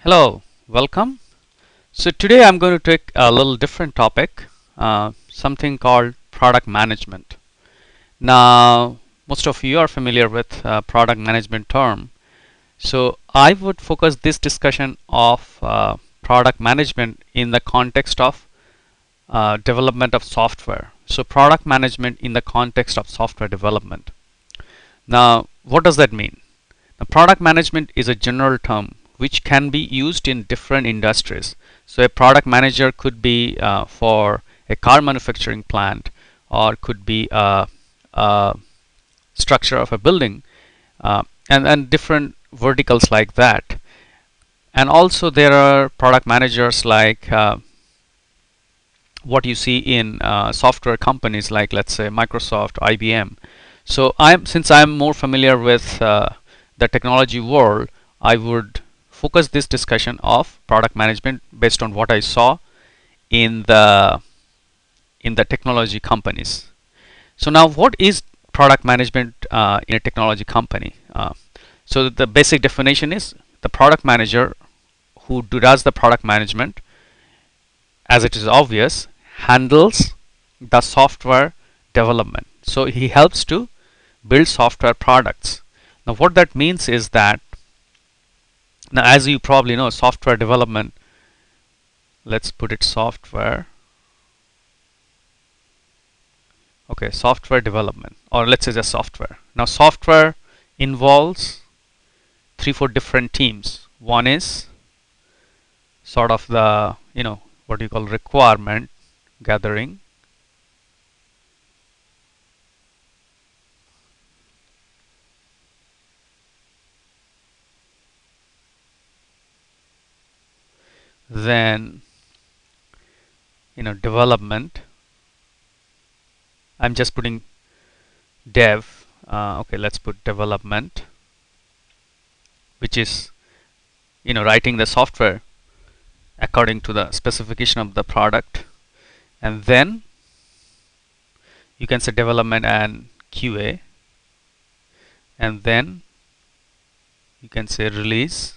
Hello, welcome. So today I'm going to take a little different topic, something called product management. Now, most of you are familiar with product management term. So I would focus this discussion of product management in the context of development of software. So product management in the context of software development. Now, what does that mean? Now, product management is a general term which can be used in different industries. So a product manager could be for a car manufacturing plant, or could be a structure of a building, and different verticals like that. And also there are product managers like what you see in software companies like, let's say, Microsoft, IBM. So since I'm more familiar with the technology world, I would focus this discussion of product management based on what I saw in the technology companies. So now, what is product management in a technology company? So the basic definition is the product manager who does the product management, as it is obvious, handles the software development. So he helps to build software products. Now what that means is that, now as you probably know, software development, let's put it software, okay, software development, or let's say just software. Now software involves 3-4 different teams. One is sort of the, what you call requirement gathering. Then development. I'm just putting dev. Okay, let's put development, which is writing the software according to the specification of the product. And then you can say development and QA, and then you can say release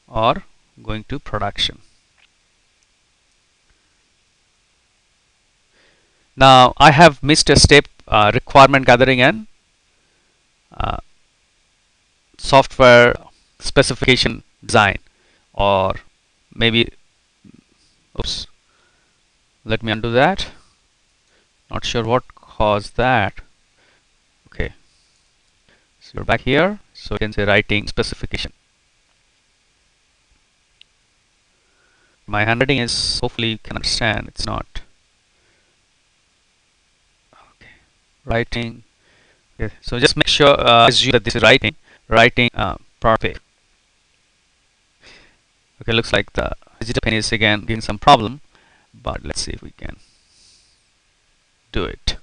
or going to production. Now I have missed a step, requirement gathering and software specification design, or maybe, oops, let me undo that. Not sure what caused that. Okay, so you're back here, so you can say writing specification. My handwriting is, hopefully you can understand, it's not. Okay, writing. Okay, so just make sure, assume that this is writing perfect. Okay, looks like the digital pen is again giving some problem, but let's see if we can do it.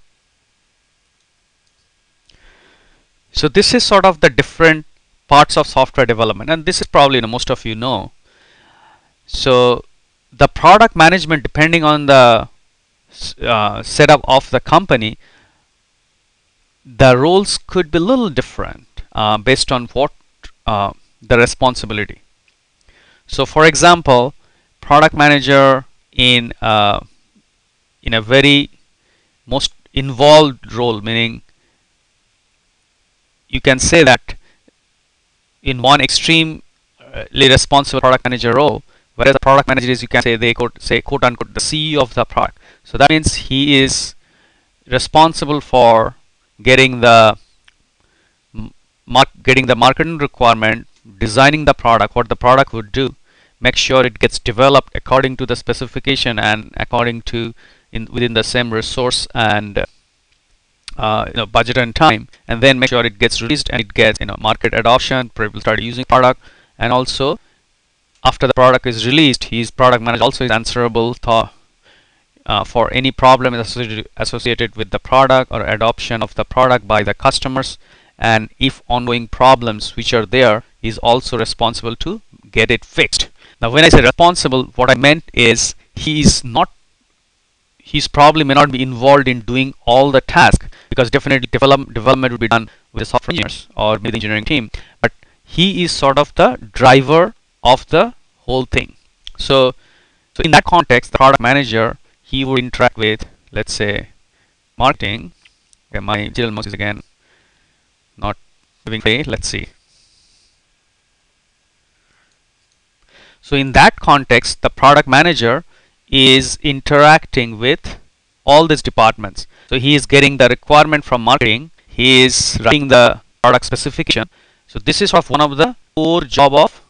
So this is sort of the different parts of software development, and this is probably most of you know. So the product management, depending on the setup of the company, the roles could be a little different based on what the responsibility. So for example, product manager in a very most involved role, meaning you can say that in one extremely responsible product manager role, whereas the product manager is, you can say, they could say, quote unquote, the CEO of the product. So that means he is responsible for getting the marketing requirement, designing the product, what the product would do, make sure it gets developed according to the specification and according to within the same resource and budget and time, and then make sure it gets released and it gets market adoption, people start using product. And also after the product is released, his product manager also is answerable for any problem associated with the product or adoption of the product by the customers, and if ongoing problems which are there, is also responsible to get it fixed. Now when I say responsible, what I meant is he's probably may not be involved in doing all the tasks, because definitely development will be done with the software engineers or with the engineering team, but he is sort of the driver of the whole thing. So in that context, the product manager, he would interact with, let's say, marketing. Okay, my digital mouse is again not giving play. Let's see. So in that context, the product manager is interacting with all these departments. So he is getting the requirement from marketing. He is writing the product specification. So this is sort of one of the core job of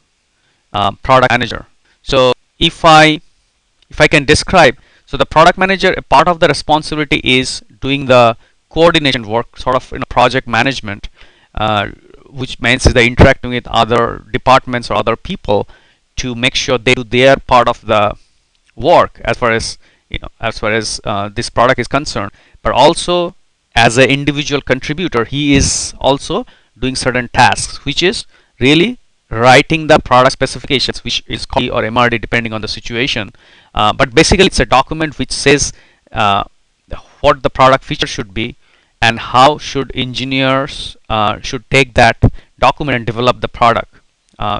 product manager. So if I can describe, so the product manager, a part of the responsibility is doing the coordination work, sort of project management, which means is the interacting with other departments or other people to make sure they do their part of the work as far as this product is concerned. But also as an individual contributor, he is also doing certain tasks, which is really writing the product specifications, which is called or MRD depending on the situation. But basically it's a document which says what the product feature should be and how should engineers should take that document and develop the product.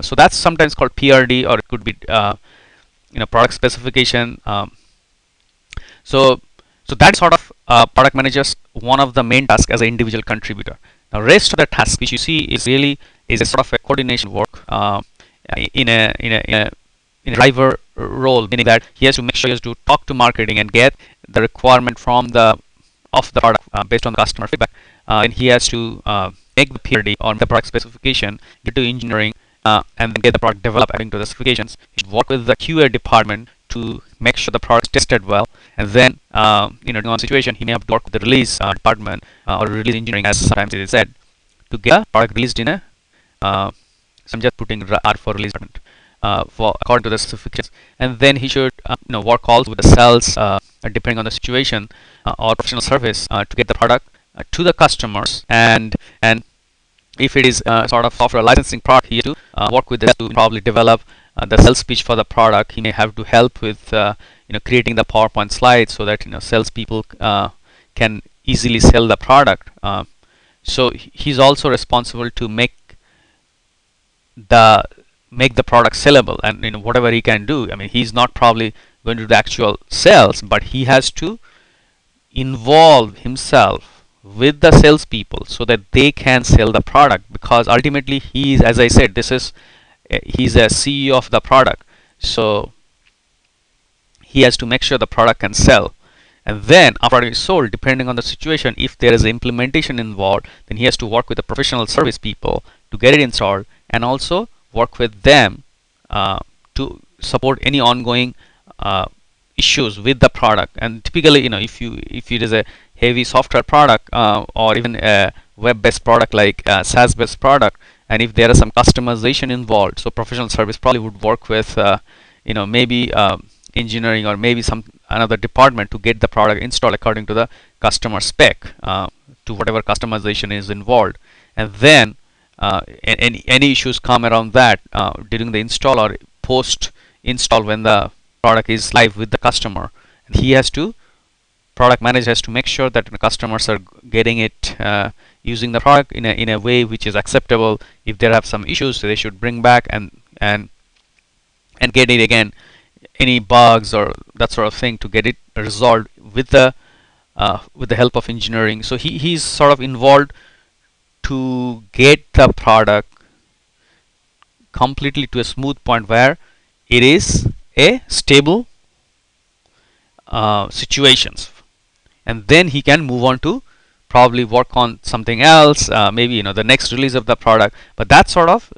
So that's sometimes called PRD, or it could be product specification. So that's sort of product managers one of the main tasks as an individual contributor. Now rest of the tasks which you see is really is a sort of a coordination work in a driver role, meaning that he has to make sure he has to talk to marketing and get the requirement from the product based on the customer feedback, and he has to make the PRD on the product specification, get to engineering, and then get the product developed according to the specifications. He should work with the QA department to make sure the product is tested well, and then depending on the situation, he may have to work with the release department or release engineering, as sometimes it is said, to get a product released in a so I'm just putting R for release department for according to the specifications. And then he should work also with the sales depending on the situation or professional service to get the product to the customers. And if it is sort of software licensing product, he has to work with them to probably develop the sales pitch for the product. He may have to help with creating the PowerPoint slides so that salespeople can easily sell the product. So he's also responsible to make the product sellable, and whatever he can do. I mean, he's not probably going to do the actual sales, but he has to involve himself with the salespeople so that they can sell the product, because ultimately he is, as I said, he's a CEO of the product, so he has to make sure the product can sell. And then after it is sold, depending on the situation, if there is implementation involved, then he has to work with the professional service people to get it installed, and also work with them to support any ongoing issues with the product. And typically, if it is a heavy software product or even a web-based product like a SaaS-based product, and if there is some customization involved, so professional service probably would work with maybe engineering or maybe some another department to get the product installed according to the customer spec, to whatever customization is involved. And then any issues come around that during the install or post install when the product is live with the customer, and product manager has to make sure that the customers are getting it using the product in a way which is acceptable. If there have some issues, they should bring back and get it again, any bugs or that sort of thing, to get it resolved with the help of engineering. So he's sort of involved to get the product completely to a smooth point where it is a stable situations, and then he can move on to probably work on something else, maybe the next release of the product. But that sort of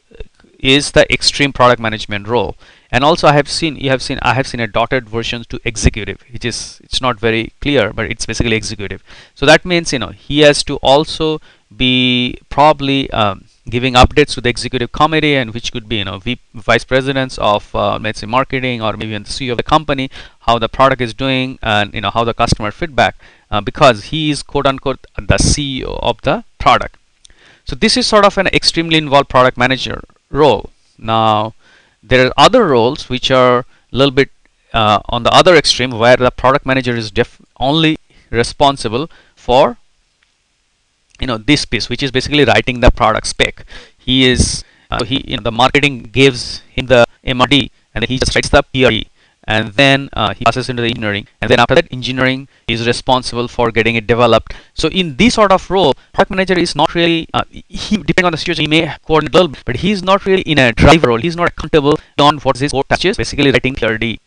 is the extreme product management role. And also I have seen a dotted version to executive, which is, it's not very clear, but it's basically executive. So that means he has to also be probably giving updates to the executive committee, and which could be vice presidents of let's say marketing, or maybe the CEO of the company, how the product is doing, and how the customer feedback, because he is quote unquote the CEO of the product. So this is sort of an extremely involved product manager role. Now there are other roles which are a little bit on the other extreme, where the product manager is only responsible for this piece, which is basically writing the product spec. He is So the marketing gives him the MRD, and then he just writes the PRD, and then he passes into the engineering, and then after that, engineering is responsible for getting it developed. So in this sort of role, product manager is not really he, depending on the situation, he may coordinate a little bit, but he's not really in a driver role. He's not accountable on what his core task is, basically writing PRD.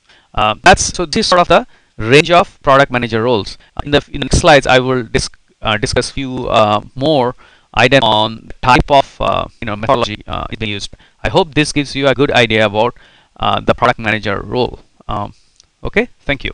So this is sort of the range of product manager roles. In the next slides, I will discuss few more items on the type of methodology is being used. I hope this gives you a good idea about the product manager role. Okay, thank you.